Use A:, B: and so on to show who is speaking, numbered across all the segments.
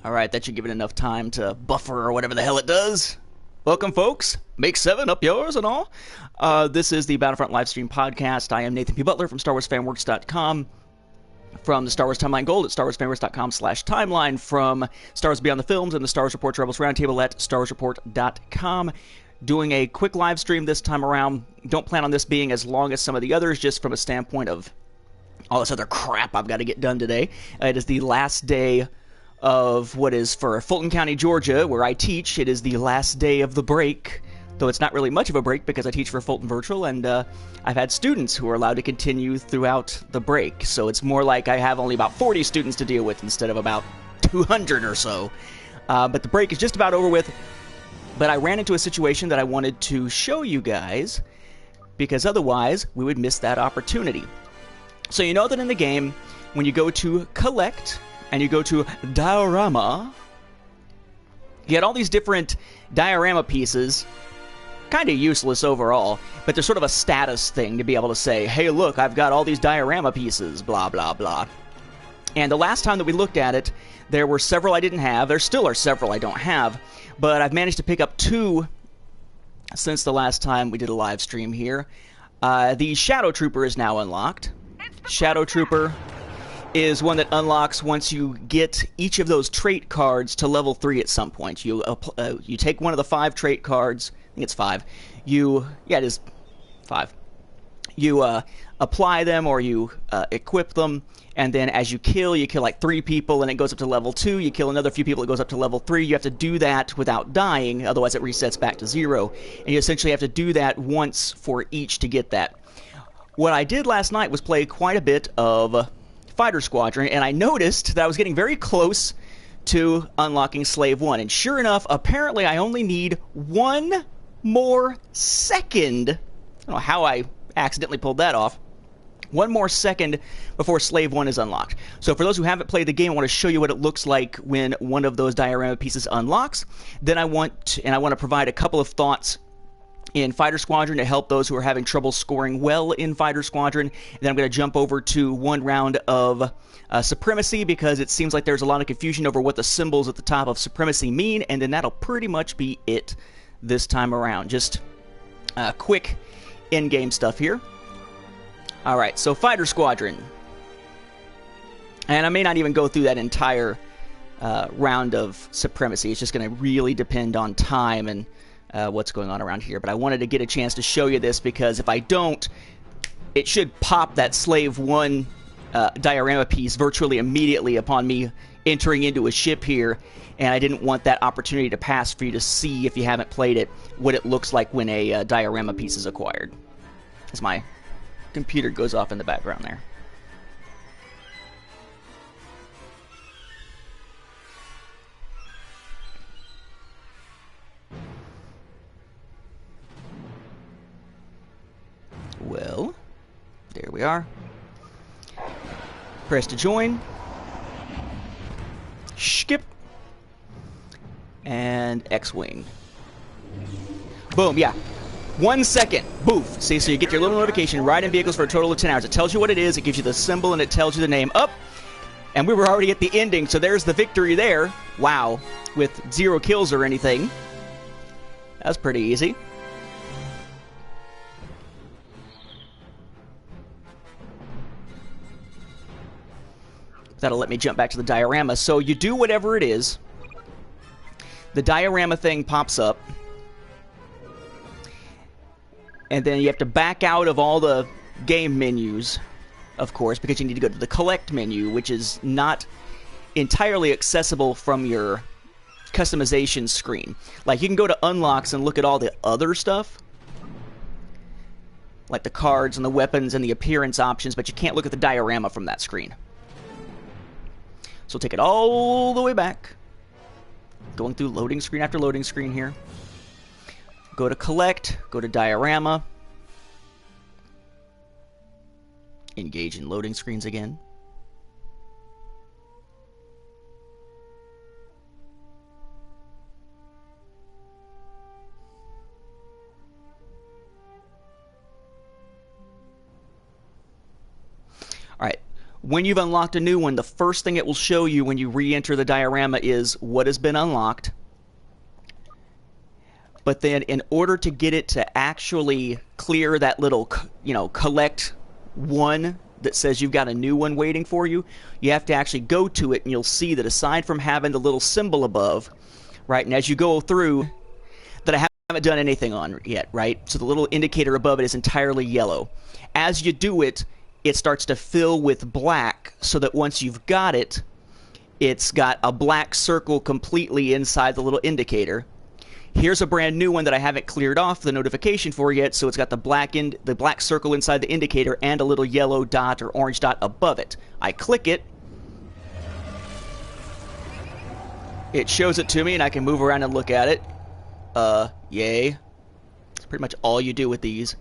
A: Alright, that should give it enough time to buffer or whatever the hell it does. Welcome, folks. Make 7 up yours and all. This is the Battlefront Livestream podcast. I am Nathan P. Butler from StarWarsFanWorks.com. From the Star Wars Timeline Gold at StarWarsFanWorks.com/timeline. From Star Wars Beyond the Films and the Star Wars Report Rebels Roundtable at StarWarsReport.com. Doing a quick live stream this time around. Don't plan on this being as long as some of the others, just from a standpoint of all this other crap I've got to get done today. It is the last day of what is for Fulton County, Georgia, where I teach. It is the last day of the break, though it's not really much of a break because I teach for Fulton Virtual, and I've had students who are allowed to continue throughout the break. So it's more like I have only about 40 students to deal with instead of about 200 or so. But the break is just about over with. But I ran into a situation that I wanted to show you guys, because otherwise we would miss that opportunity. So you know that in the game, when you go to collect and you go to diorama, you get all these different diorama pieces, kind of useless overall, but there's sort of a status thing to be able to say, hey, look, I've got all these diorama pieces, blah, blah, blah. And the last time that we looked at it, there were several I didn't have. There still are several I don't have, but I've managed to pick up 2 since the last time we did a live stream here. The Shadow Trooper is now unlocked. Shadow Trooper is one that unlocks once you get each of those trait cards to level 3 at some point. You take one of the 5 trait cards. I think it's 5. Yeah, it is 5. You apply them or you equip them, and then as you kill like 3 people, and it goes up to level 2. You kill another few people, it goes up to level 3. You have to do that without dying, otherwise it resets back to 0. And you essentially have to do that once for each to get that. What I did last night was play quite a bit of Fighter Squadron, and I noticed that I was getting very close to unlocking Slave 1. And sure enough, apparently I only need 1 more second. I don't know how I accidentally pulled that off. 1 more second before Slave 1 is unlocked. So for those who haven't played the game, I want to show you what it looks like when one of those diorama pieces unlocks. Then I want to provide a couple of thoughts in Fighter Squadron to help those who are having trouble scoring well in Fighter Squadron. And then I'm going to jump over to 1 round of Supremacy, because it seems like there's a lot of confusion over what the symbols at the top of Supremacy mean, and then that'll pretty much be it this time around. Just quick in-game stuff here. Alright, so Fighter Squadron. And I may not even go through that entire round of Supremacy. It's just going to really depend on time and what's going on around here. But I wanted to get a chance to show you this, because if I don't, it should pop that Slave 1 diorama piece virtually immediately upon me entering into a ship here, and I didn't want that opportunity to pass for you to see, if you haven't played it, what it looks like when a diorama piece is acquired. As my computer goes off in the background there. Well, there we are. Press to join. Skip. And X-Wing. Boom, yeah. 1 second. Boof. See, so you get your little notification, ride in vehicles for a total of 10 hours. It tells you what it is, it gives you the symbol, and it tells you the name. Up. And we were already at the ending, so there's the victory there. Wow. With 0 kills or anything. That's pretty easy. That'll let me jump back to the diorama. So you do whatever it is. The diorama thing pops up. And then you have to back out of all the game menus, of course, because you need to go to the collect menu, which is not entirely accessible from your customization screen. Like, you can go to unlocks and look at all the other stuff, like the cards and the weapons and the appearance options, but you can't look at the diorama from that screen. So take it all the way back. Going through loading screen after loading screen here. Go to collect, go to diorama. Engage in loading screens again. When you've unlocked a new one, the first thing it will show you when you re-enter the diorama is what has been unlocked. But then in order to get it to actually clear that little, collect one that says you've got a new one waiting for you, you have to actually go to it, and you'll see that aside from having the little symbol above, right, and as you go through, that I haven't done anything on yet, right? So the little indicator above it is entirely yellow. As you do it, it starts to fill with black, so that once you've got it, it's got a black circle completely inside the little indicator. Here's a brand new one that I haven't cleared off the notification for yet, so it's got the black circle inside the indicator and a little yellow dot or orange dot above it. I click it. It shows it to me, and I can move around and look at it. Yay. That's pretty much all you do with these.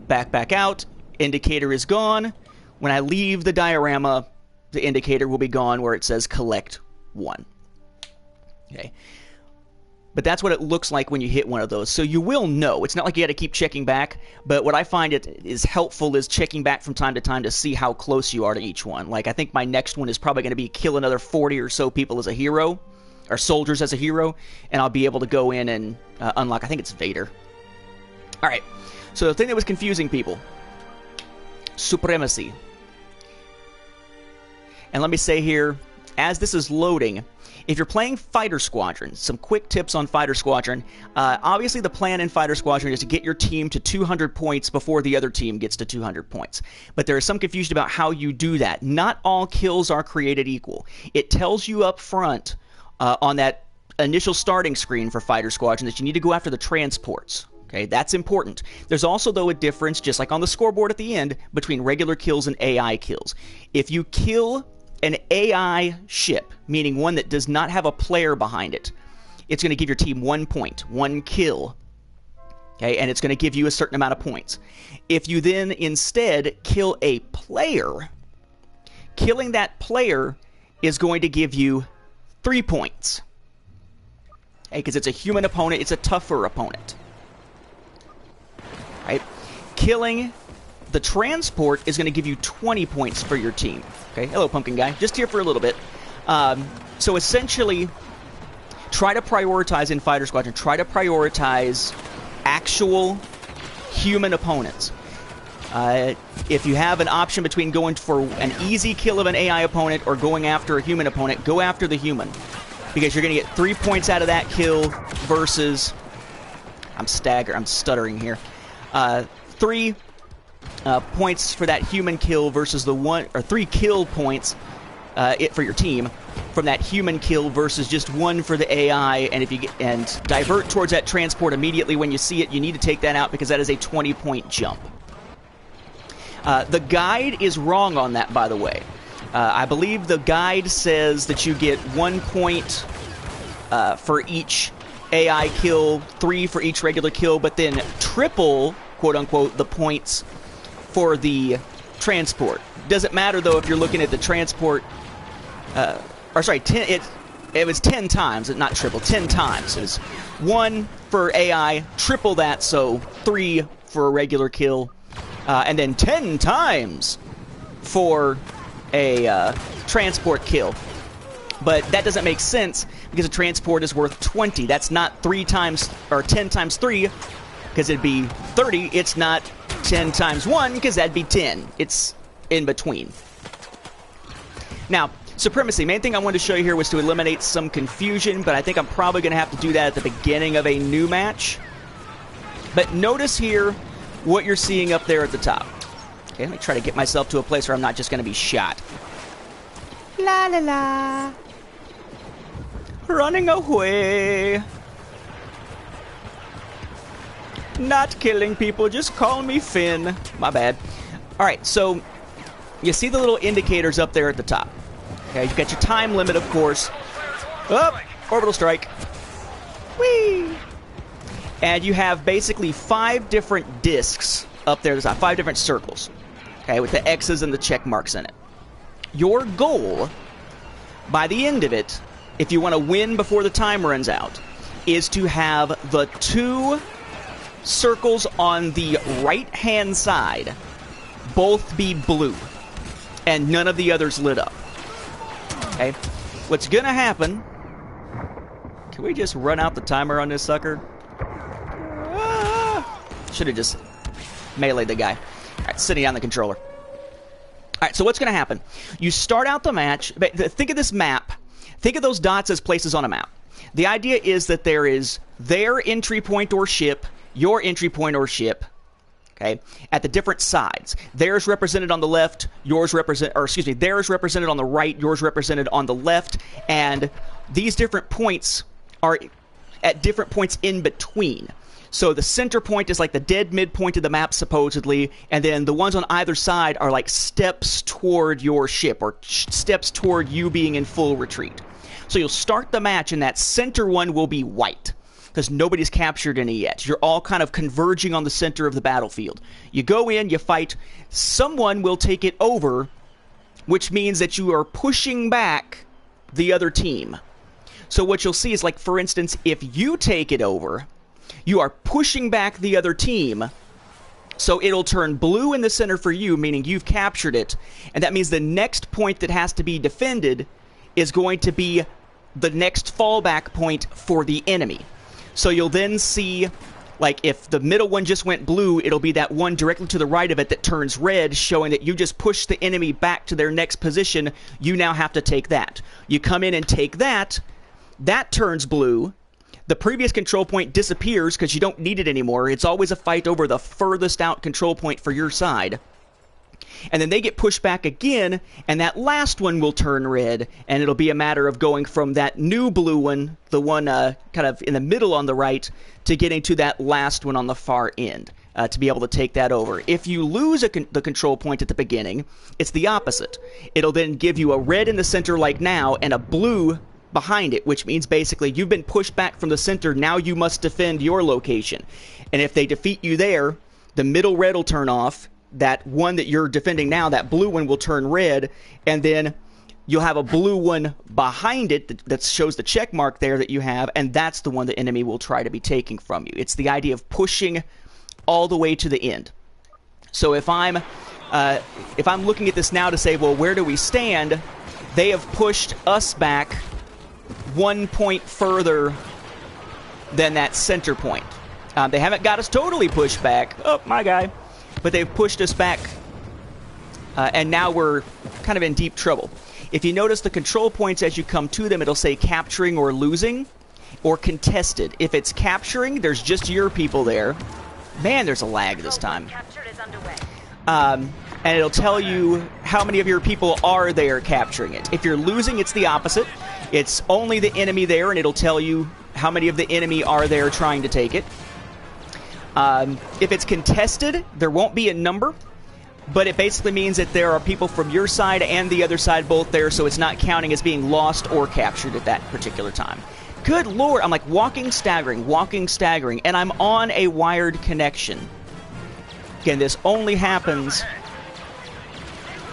A: Back out. Indicator is gone. When I leave the diorama, the indicator will be gone where it says collect one. Okay. But that's what it looks like when you hit one of those. So you will know. It's not like you got to keep checking back, but what I find it is helpful is checking back from time to time to see how close you are to each one. Like, I think my next one is probably going to be kill another 40 or so people as a hero, or soldiers as a hero, and I'll be able to go in and unlock, I think it's Vader. Alright, so the thing that was confusing people, Supremacy. And let me say here, as this is loading, if you're playing Fighter Squadron, some quick tips on Fighter Squadron. Obviously, the plan in Fighter Squadron is to get your team to 200 points before the other team gets to 200 points. But there is some confusion about how you do that. Not all kills are created equal. It tells you up front on that initial starting screen for Fighter Squadron that you need to go after the transports. Okay, that's important. There's also, though, a difference, just like on the scoreboard at the end, between regular kills and AI kills. If you kill an AI ship, meaning one that does not have a player behind it, it's going to give your team 1 point, 1 kill. Okay, and it's going to give you a certain amount of points. If you then instead kill a player, killing that player is going to give you 3 points. Okay, because it's a human opponent, it's a tougher opponent. Right? Killing the transport is going to give you 20 points for your team. Okay, hello, Pumpkin Guy. Just here for a little bit. So essentially, try to prioritize in Fighter Squadron, try to prioritize actual human opponents. If you have an option between going for an easy kill of an AI opponent or going after a human opponent, go after the human. Because you're going to get 3 points out of that kill versus... I'm stuttering here. 3 points for that human kill versus the 1 or 3 kill points for your team from that human kill versus just 1 for the AI. And if you get, divert towards that transport immediately when you see it, you need to take that out because that is a 20-point jump. The guide is wrong on that, by the way. I believe the guide says that you get 1 point for each AI kill, 3 for each regular kill, but then triple, quote-unquote, the points for the transport. Doesn't matter, though, if you're looking at the transport... it was 10 times, not triple, 10 times. It was 1 for AI, triple that, so 3 for a regular kill, and then 10 times for a transport kill. But that doesn't make sense because a transport is worth 20. That's not 3 times, or 10 times 3, because it'd be 30. It's not 10 times 1, because that'd be 10. It's in between. Now, Supremacy, main thing I wanted to show you here was to eliminate some confusion, but I think I'm probably going to have to do that at the beginning of a new match. But notice here what you're seeing up there at the top. Okay, let me try to get myself to a place where I'm not just going to be shot. La la la. Running away. Not killing people, just call me Finn. My bad. Alright, so you see the little indicators up there at the top. Okay, you've got your time limit, of course. Oh, orbital strike. Whee! And you have basically 5 different discs up there. There's 5 different circles. Okay, with the X's and the check marks in it. Your goal, by the end of it, if you want to win before the time runs out, is to have the 2 circles on the right-hand side both be blue. and none of the others lit up. Okay? What's going to happen... Can we just run out the timer on this sucker? Should have just meleeed the guy. All right, sitting down the controller. All right, so what's going to happen? You start out the match. Think of this map. Think of those dots as places on a map. The idea is that there is their entry point or ship, your entry point or ship, okay, at the different sides. Theirs represented on the left, theirs represented on the right, yours represented on the left, and these different points are at different points in between. So the center point is like the dead midpoint of the map, supposedly, and then the ones on either side are like steps toward your ship, or steps toward you being in full retreat. So you'll start the match, and that center one will be white, because nobody's captured any yet. You're all kind of converging on the center of the battlefield. You go in, you fight, someone will take it over, which means that you are pushing back the other team. So what you'll see is, like, for instance, if you take it over, you are pushing back the other team, so it'll turn blue in the center for you, meaning you've captured it, and that means the next point that has to be defended is going to be the next fallback point for the enemy. So you'll then see, like, if the middle one just went blue, it'll be that one directly to the right of it that turns red, showing that you just pushed the enemy back to their next position. You now have to take that. You come in and take that. That turns blue. The previous control point disappears because you don't need it anymore. It's always a fight over the furthest out control point for your side. And then they get pushed back again, and that last one will turn red, and it'll be a matter of going from that new blue one, the one kind of in the middle on the right, to getting to that last one on the far end, to be able to take that over. If you lose the control point at the beginning, it's the opposite. It'll then give you a red in the center like now, and a blue behind it, which means basically you've been pushed back from the center, now you must defend your location. And if they defeat you there, the middle red will turn off, that one that you're defending now, that blue one will turn red, and then you'll have a blue one behind it that shows the check mark there that you have, and that's the one the enemy will try to be taking from you. It's the idea of pushing all the way to the end. So if I'm looking at this now to say, well, where do we stand? They have pushed us back 1 point further than that center point. They haven't got us totally pushed back. Oh, my guy. But they've pushed us back, and now we're kind of in deep trouble. If you notice the control points as you come to them, it'll say capturing or losing or contested. If it's capturing, there's just your people there. Man, there's a lag this time. And it'll tell you how many of your people are there capturing it. If you're losing, it's the opposite. It's only the enemy there, and it'll tell you how many of the enemy are there trying to take it. If it's contested, there won't be a number, but it basically means that there are people from your side and the other side both there, so it's not counting as being lost or captured at that particular time. Good Lord, I'm like walking, staggering, and I'm on a wired connection. Again, this only happens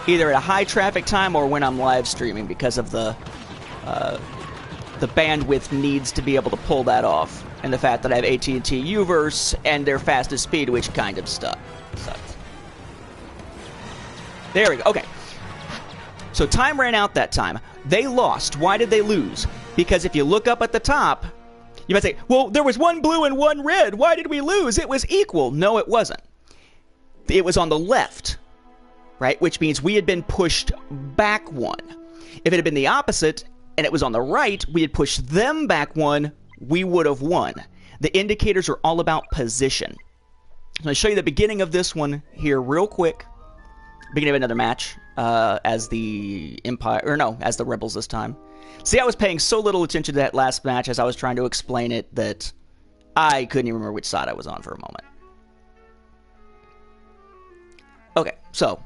A: either at a high traffic time or when I'm live streaming because of the bandwidth needs to be able to pull that off. And the fact that I have AT&T Uverse and their fastest speed, which kind of sucks. There we go. Okay. So time ran out that time. They lost. Why did they lose? Because if you look up at the top, you might say, well, there was one blue and one red. Why did we lose? It was equal. No, it wasn't. It was on the left, right? Which means we had been pushed back one. If it had been the opposite and it was on the right, we had pushed them back one, we would have won. The indicators are all about position. I'm going to show you the beginning of this one here real quick. Beginning of another match as the as the Rebels this time. See, I was paying so little attention to that last match as I was trying to explain it that I couldn't even remember which side I was on for a moment. Okay, so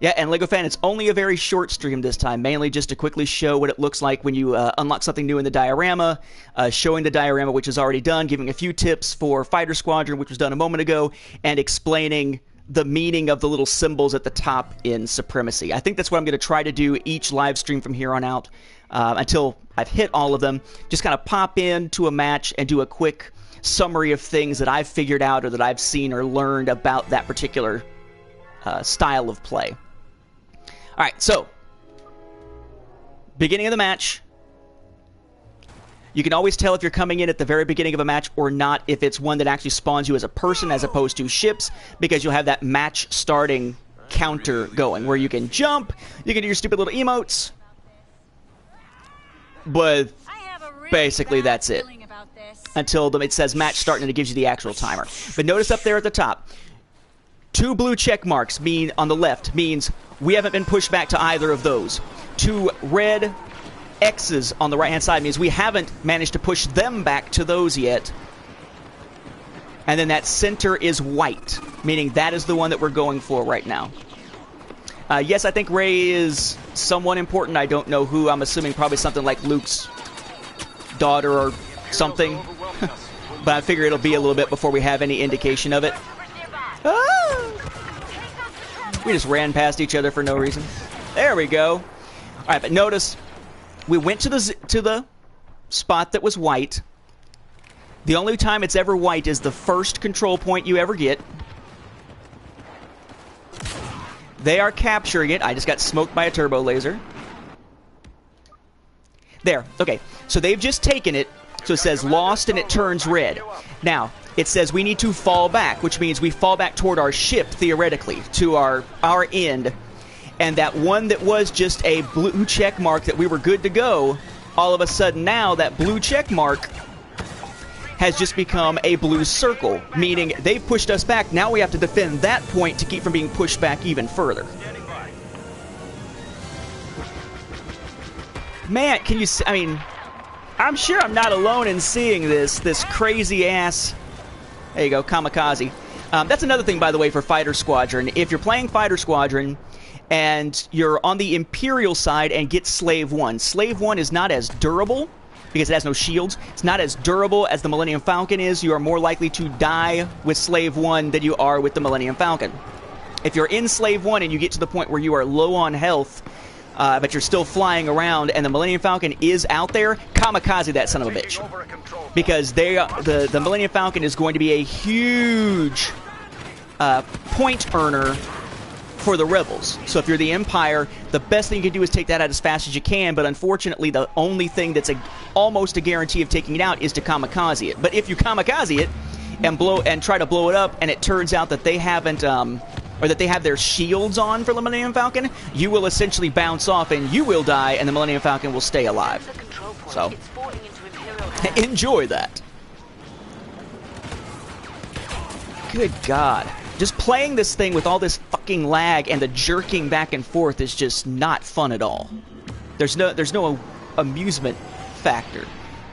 A: yeah, and Lego Fan, it's only a very short stream this time, mainly just to quickly show what it looks like when you unlock something new in the diorama, showing the diorama, which is already done, giving a few tips for Fighter Squadron, which was done a moment ago, and explaining the meaning of the little symbols at the top in Supremacy. I think that's what I'm going to try to do each live stream from here on out until I've hit all of them. Just kind of pop into a match and do a quick summary of things that I've figured out or that I've seen or learned about that particular style of play. All right, so beginning of the match. You can always tell if you're coming in at the very beginning of a match or not if it's one that actually spawns you as a person as opposed to ships, because you'll have that match starting counter going where you can jump, you can do your stupid little emotes, but basically that's it until it says match start and it gives you the actual timer. But notice up there at the top, 2 blue check marks mean on the left means we haven't been pushed back to either of those. 2 red X's on the right hand side means we haven't managed to push them back to those yet. And then that center is white, meaning that is the one that we're going for right now. Yes, I think Rey is somewhat important. I don't know who. I'm assuming probably something like Luke's daughter or something. But I figure it'll be a little bit before we have any indication of it. Ah! We just ran past each other for no reason. There we go. All right, but notice we went to the spot that was white. The only time it's ever white is the first control point you ever get. They are capturing it. I just got smoked by a turbo laser. There. Okay. So they've just taken it. So it says lost and it turns red. Now, it says we need to fall back, which means we fall back toward our ship, theoretically, to our end. And that one that was just a blue check mark that we were good to go, all of a sudden now that blue check mark has just become a blue circle, meaning they pushed us back. Now we have to defend that point to keep from being pushed back even further. Man, can you see? I mean, I'm sure I'm not alone in seeing this crazy ass. There you go, kamikaze. That's another thing, by the way, for Fighter Squadron. If you're playing Fighter Squadron and you're on the Imperial side and get Slave 1. Slave 1 is not as durable because it has no shields. It's not as durable as the Millennium Falcon is. You are more likely to die with Slave 1 than you are with the Millennium Falcon. If you're in Slave 1 and you get to the point where you are low on health, but you're still flying around and the Millennium Falcon is out there, kamikaze that son of a bitch. Because the Millennium Falcon is going to be a huge point earner for the rebels. So if you're the Empire, the best thing you can do is take that out as fast as you can, but unfortunately the only thing that's almost a guarantee of taking it out is to kamikaze it. But if you kamikaze it and try to blow it up and it turns out that they haven't or that they have their shields on for the Millennium Falcon, you will essentially bounce off and you will die and the Millennium Falcon will stay alive. So enjoy that. Good God. Just playing this thing with all this fucking lag and the jerking back and forth is just not fun at all. There's no amusement factor.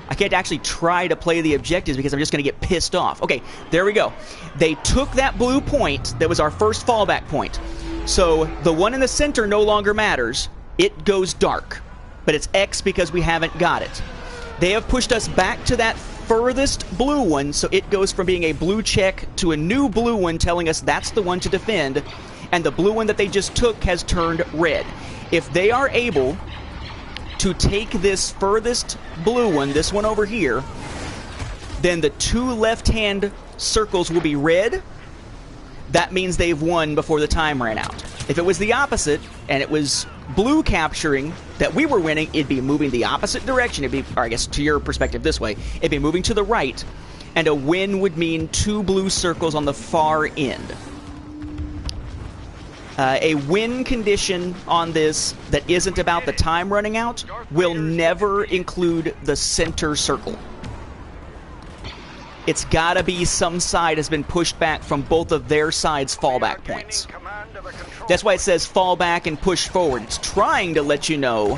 A: I can't actually try to play the objectives because I'm just going to get pissed off. Okay, there we go. They took that blue point that was our first fallback point. So the one in the center no longer matters. It goes dark. But it's X because we haven't got it. They have pushed us back to that furthest blue one, so it goes from being a blue check to a new blue one telling us that's the one to defend, and the blue one that they just took has turned red. If they are able to take this furthest blue one, this one over here, then the 2 left-hand circles will be red. That means they've won before the time ran out. If it was the opposite, and it was blue capturing that we were winning, it'd be moving the opposite direction. It'd be, or I guess to your perspective this way, it'd be moving to the right, and a win would mean 2 blue circles on the far end. A win condition on this that isn't about the time running out will never include the center circle. It's gotta be some side has been pushed back from both of their sides' fallback points. That's why it says fall back and push forward. It's trying to let you know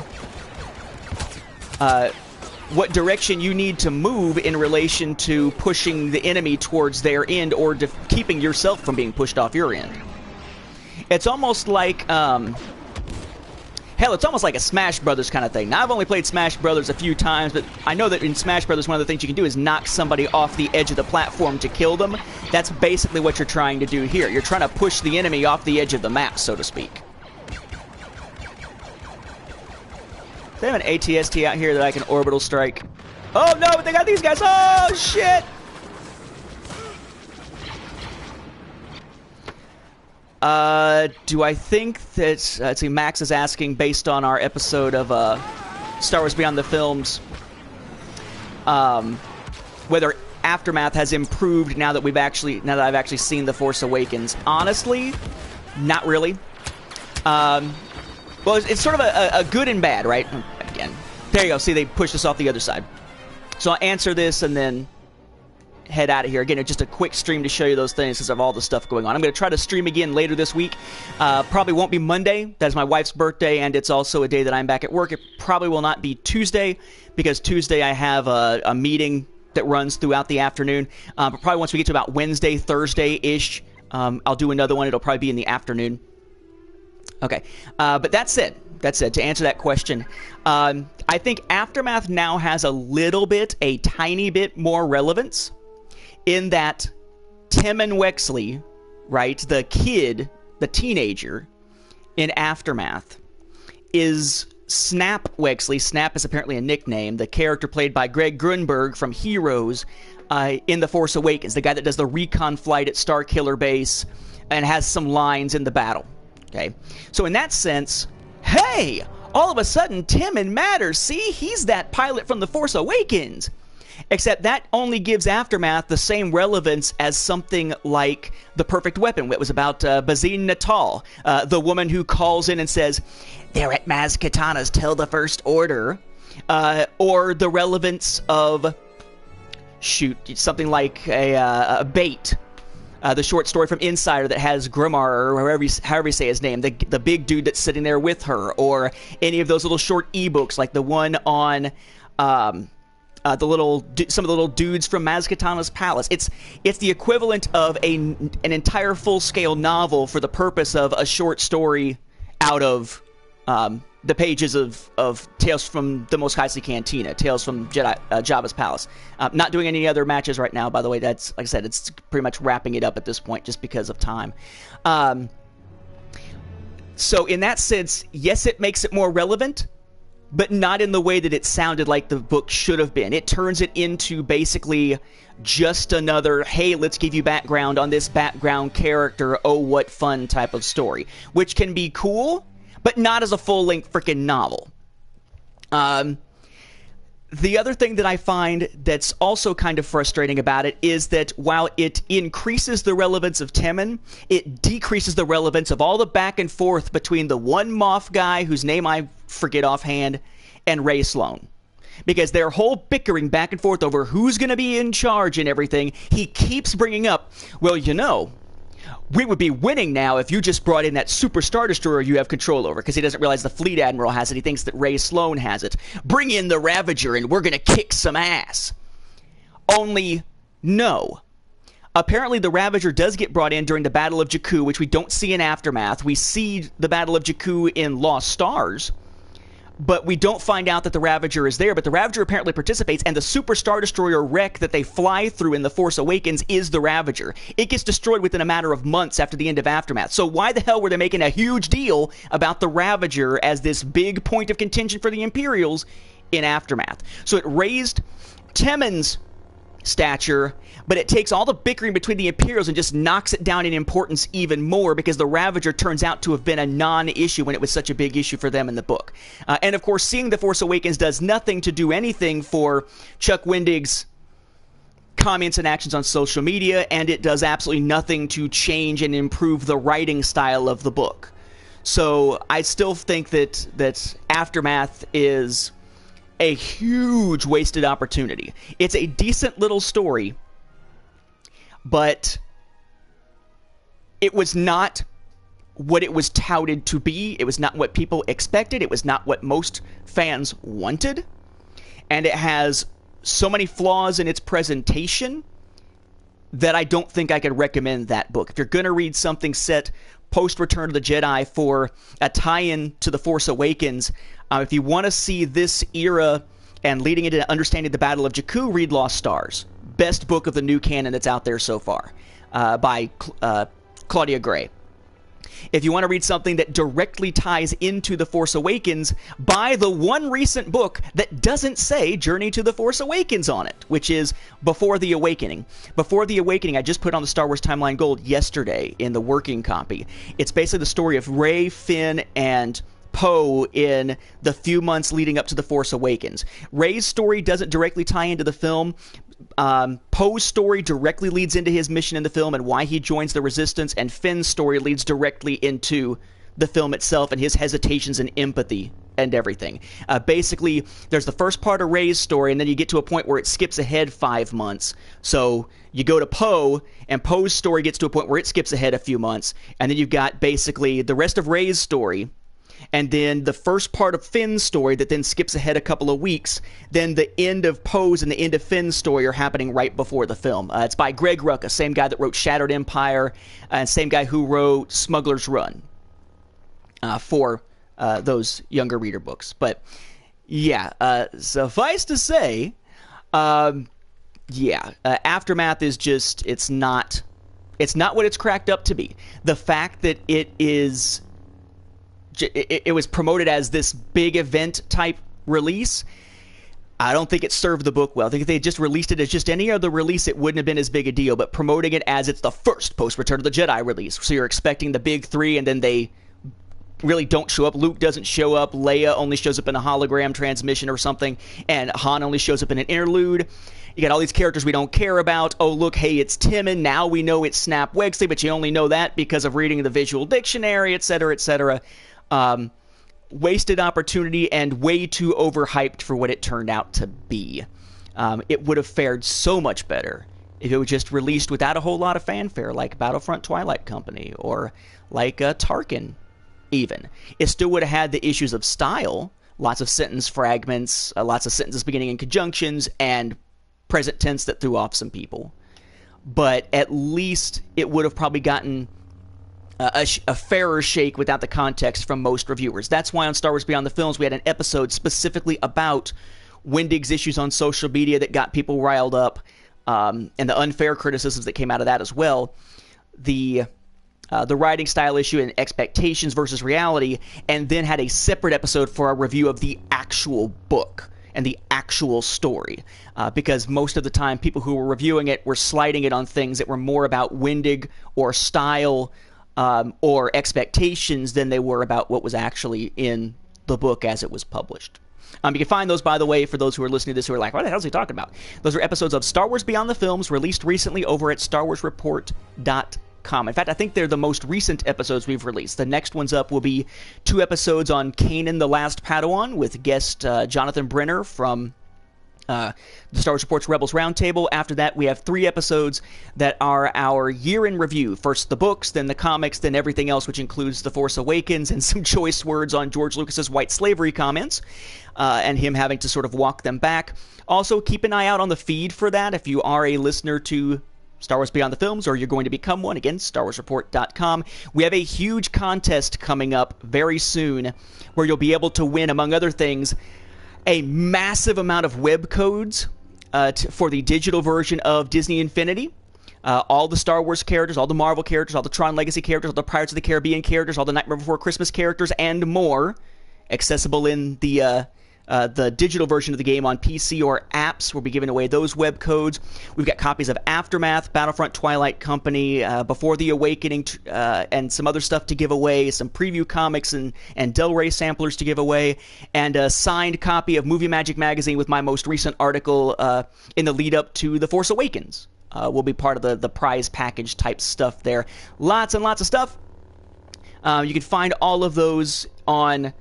A: what direction you need to move in relation to pushing the enemy towards their end or keeping yourself from being pushed off your end. It's almost like, hell, it's almost like a Smash Brothers kind of thing. Now, I've only played Smash Brothers a few times, but I know that in Smash Brothers, one of the things you can do is knock somebody off the edge of the platform to kill them. That's basically what you're trying to do here. You're trying to push the enemy off the edge of the map, so to speak. They have an ATST out here that I can orbital strike. Oh, no, but they got these guys. Oh, shit. Do I think that... let's see, Max is asking, based on our episode of Star Wars Beyond the Films, whether Aftermath has improved now that I've actually seen The Force Awakens. Honestly, not really. Well, it's sort of a good and bad, right? Again, there you go. See, they pushed us off the other side. So I'll answer this and then head out of here. Again, it's just a quick stream to show you those things because of all the stuff going on. I'm going to try to stream again later this week. Probably won't be Monday. That is my wife's birthday, and it's also a day that I'm back at work. It probably will not be Tuesday because Tuesday I have a meeting that runs throughout the afternoon. But probably once we get to about Wednesday, Thursday-ish, I'll do another one. It'll probably be in the afternoon. Okay, but that's it. That's it. To answer that question, I think Aftermath now has a tiny bit more relevance in that Tim and Wexley, right, the kid, the teenager in Aftermath, is Snap Wexley. Snap is apparently a nickname. The character played by Greg Grunberg from Heroes in The Force Awakens, the guy that does the recon flight at Starkiller Base and has some lines in the battle. Okay, so in that sense, hey, all of a sudden Tim matters. See, he's that pilot from The Force Awakens. Except that only gives Aftermath the same relevance as something like The Perfect Weapon. It was about Bazine Natal, the woman who calls in and says, "They're at Maz Kanata's, tell the First Order." Or the relevance of, something like a Bait. The short story from Insider that has Grimmar, or however you say his name, the big dude that's sitting there with her, or any of those little short ebooks, like the one on some of the little dudes from Maz Kanata's palace. It's the equivalent of an entire full-scale novel for the purpose of a short story out of the pages of Tales from the Mos Eisley Cantina, Tales from Jabba's Palace. Not doing any other matches right now, by the way. That's, like I said, it's pretty much wrapping it up at this point just because of time. So in that sense, yes, it makes it more relevant, but not in the way that it sounded like the book should have been. It turns it into basically just another, hey, let's give you background on this background character, oh, what fun type of story, which can be cool, but not as a full-length freaking novel. The other thing that I find that's also kind of frustrating about it is that while it increases the relevance of Timon, it decreases the relevance of all the back and forth between the one Moff guy, whose name I forget offhand, and Ray Sloan. Because their whole bickering back and forth over who's going to be in charge and everything, he keeps bringing up, well, we would be winning now if you just brought in that Super Star Destroyer you have control over, because he doesn't realize the Fleet Admiral has it. He thinks that Ray Sloan has it. Bring in the Ravager and we're going to kick some ass. Only, no. Apparently the Ravager does get brought in during the Battle of Jakku, which we don't see in Aftermath. We see the Battle of Jakku in Lost Stars, but we don't find out that the Ravager is there. But the Ravager apparently participates, and the Super Star Destroyer wreck that they fly through in The Force Awakens is the Ravager. It gets destroyed within a matter of months after the end of Aftermath. So why the hell were they making a huge deal about the Ravager as this big point of contention for the Imperials in Aftermath? So it raised Timon's stature, but it takes all the bickering between the Imperials and just knocks it down in importance even more, because the Ravager turns out to have been a non-issue when it was such a big issue for them in the book. And of course, seeing The Force Awakens does nothing to do anything for Chuck Wendig's comments and actions on social media, and it does absolutely nothing to change and improve the writing style of the book. So I still think that Aftermath is a huge wasted opportunity. It's a decent little story, but it was not what it was touted to be. It was not what people expected. It was not what most fans wanted. And it has so many flaws in its presentation that I don't think I could recommend that book. If you're going to read something set post-Return of the Jedi for a tie-in to The Force Awakens, if you want to see this era and leading into understanding the Battle of Jakku, read Lost Stars. Best book of the new canon that's out there so far, by Claudia Gray. If you want to read something that directly ties into The Force Awakens, buy the one recent book that doesn't say Journey to The Force Awakens on it, which is Before the Awakening. Before the Awakening, I just put on the Star Wars Timeline Gold yesterday in the working copy. It's basically the story of Rey, Finn, and Poe in the few months leading up to The Force Awakens. Rey's story doesn't directly tie into the film. Poe's story directly leads into his mission in the film and why he joins the Resistance, and Finn's story leads directly into the film itself and his hesitations and empathy and everything. Basically, there's the first part of Rey's story, and then you get to a point where it skips ahead 5 months. So you go to Poe, and Poe's story gets to a point where it skips ahead a few months, and then you've got basically the rest of Rey's story, and then the first part of Finn's story that then skips ahead a couple of weeks. Then the end of Poe's and the end of Finn's story are happening right before the film. It's by Greg Rucka, same guy that wrote Shattered Empire, and same guy who wrote Smuggler's Run for those younger reader books. But yeah, suffice to say, Aftermath is just, it's not what it's cracked up to be. The fact that it was promoted as this big event type release, I don't think it served the book well. I think if they had just released it as just any other release, it wouldn't have been as big a deal. But promoting it as it's the first post-Return of the Jedi release, so you're expecting the big three, and then they really don't show up. Luke doesn't show up. Leia only shows up in a hologram transmission or something, and Han only shows up in an interlude. You got all these characters we don't care about. Oh, look, hey, it's Timon. Now we know it's Snap Wexley, but you only know that because of reading the visual dictionary, etc., etc. Wasted opportunity and way too overhyped for what it turned out to be. It would have fared so much better if it was just released without a whole lot of fanfare, like Battlefront Twilight Company or like Tarkin even. It still would have had the issues of style, lots of sentence fragments, lots of sentences beginning in conjunctions, and present tense that threw off some people. But at least it would have probably gotten a fairer shake without the context from most reviewers. That's why on Star Wars Beyond the Films we had an episode specifically about Wendig's issues on social media that got people riled up, and the unfair criticisms that came out of that as well. The writing style issue and expectations versus reality, and then had a separate episode for our review of the actual book and the actual story, because most of the time people who were reviewing it were sliding it on things that were more about Wendig or style or expectations than they were about what was actually in the book as it was published. You can find those, by the way, for those who are listening to this who are like, what the hell is he talking about? Those are episodes of Star Wars Beyond the Films released recently over at StarWarsReport.com. In fact, I think they're the most recent episodes we've released. The next ones up will be 2 episodes on Kanan the Last Padawan with guest Jonathan Brenner from the Star Wars Report's Rebels Roundtable. After that, we have 3 episodes that are our year-in review. First the books, then the comics, then everything else, which includes The Force Awakens and some choice words on George Lucas's white slavery comments, and him having to sort of walk them back. Also, keep an eye out on the feed for that if you are a listener to Star Wars Beyond the Films, or you're going to become one. Again, StarWarsReport.com. We have a huge contest coming up very soon where you'll be able to win, among other things, a massive amount of web codes for the digital version of Disney Infinity. All the Star Wars characters, all the Marvel characters, all the Tron Legacy characters, all the Pirates of the Caribbean characters, all the Nightmare Before Christmas characters, and more, accessible in the digital version of the game on PC or apps. We'll be giving away those web codes. We've got copies of Aftermath, Battlefront Twilight Company, Before the Awakening, and some other stuff to give away, some preview comics and Del Rey samplers to give away, and a signed copy of Movie Magic Magazine with my most recent article in the lead up to The Force Awakens. Will be part of the prize package type stuff there. Lots and lots of stuff. You can find all of those on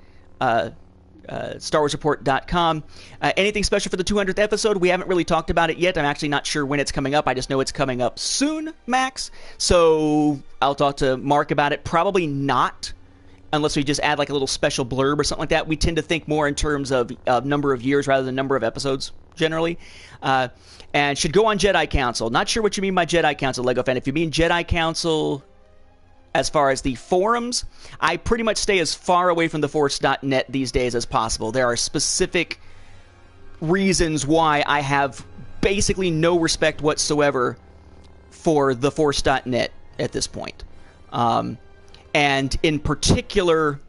A: StarWarsReport.com. Anything special for the 200th episode? We haven't really talked about it yet. I'm actually not sure when it's coming up. I just know it's coming up soon, Max. So I'll talk to Mark about it. Probably not, unless we just add like a little special blurb or something like that. We tend to think more in terms of number of years rather than number of episodes, generally. And should go on Jedi Council. Not sure what you mean by Jedi Council, Lego fan. If you mean Jedi Council as far as the forums, I pretty much stay as far away from theforce.net these days as possible. There are specific reasons why I have basically no respect whatsoever for theforce.net at this point. And in particular,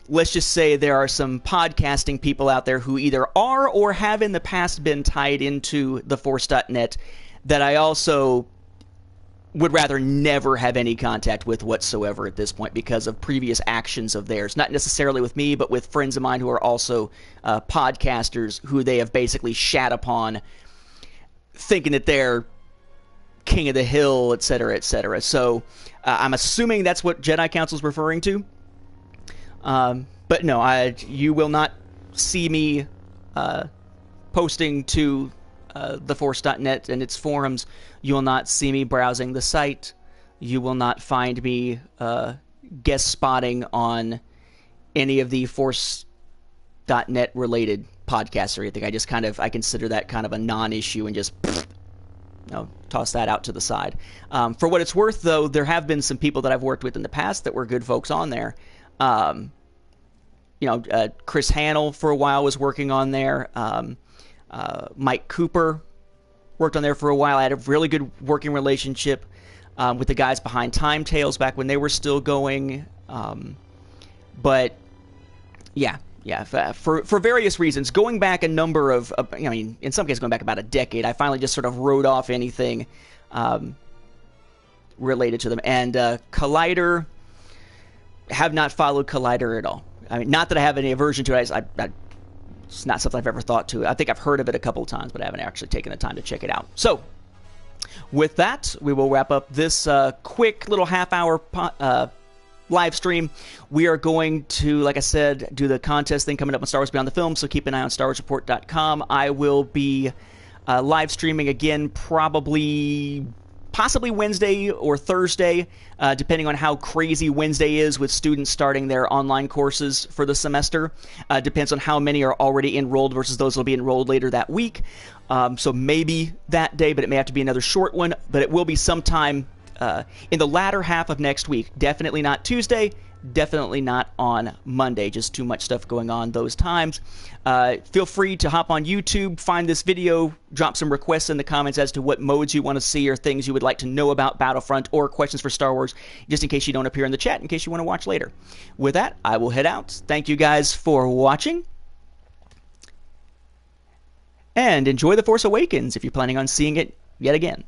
A: let's just say there are some podcasting people out there who either are or have in the past been tied into the Force.net that I also would rather never have any contact with whatsoever at this point because of previous actions of theirs. Not necessarily with me, but with friends of mine who are also podcasters who they have basically shat upon, thinking that they're king of the hill, etc., etc. So I'm assuming that's what Jedi Council is referring to. But no, you will not see me posting to the Force.net and its forums. You will not see me browsing the site. You will not find me guest spotting on any of the Force.net related podcasts or anything. I consider that kind of a non-issue and just toss that out to the side. For what it's worth, though, there have been some people that I've worked with in the past that were good folks on there. Chris Hannell for a while was working on there. Mike Cooper worked on there for a while. I had a really good working relationship with the guys behind Time Tales back when they were still going. But yeah, for various reasons, going back a number of, in some cases going back about a decade, I finally just sort of wrote off anything related to them. And Collider, have not followed Collider at all. I mean, not that I have any aversion to it. It's not something I've ever thought to. I think I've heard of it a couple of times, but I haven't actually taken the time to check it out. So, with that, we will wrap up this quick little half-hour live stream. We are going to, like I said, do the contest thing coming up on Star Wars Beyond the Film, so keep an eye on StarWarsReport.com. I will be live streaming again possibly Wednesday or Thursday, depending on how crazy Wednesday is with students starting their online courses for the semester. Depends on how many are already enrolled versus those that will be enrolled later that week. So maybe that day, but it may have to be another short one. But it will be sometime in the latter half of next week. Definitely not Tuesday. Definitely not on Monday. Just too much stuff going on those times. Feel free to hop on YouTube, find this video, drop some requests in the comments as to what modes you want to see or things you would like to know about Battlefront or questions for Star Wars, just in case you don't appear in the chat, in case you want to watch later. With that, I will head out. Thank you guys for watching. And enjoy The Force Awakens if you're planning on seeing it yet again.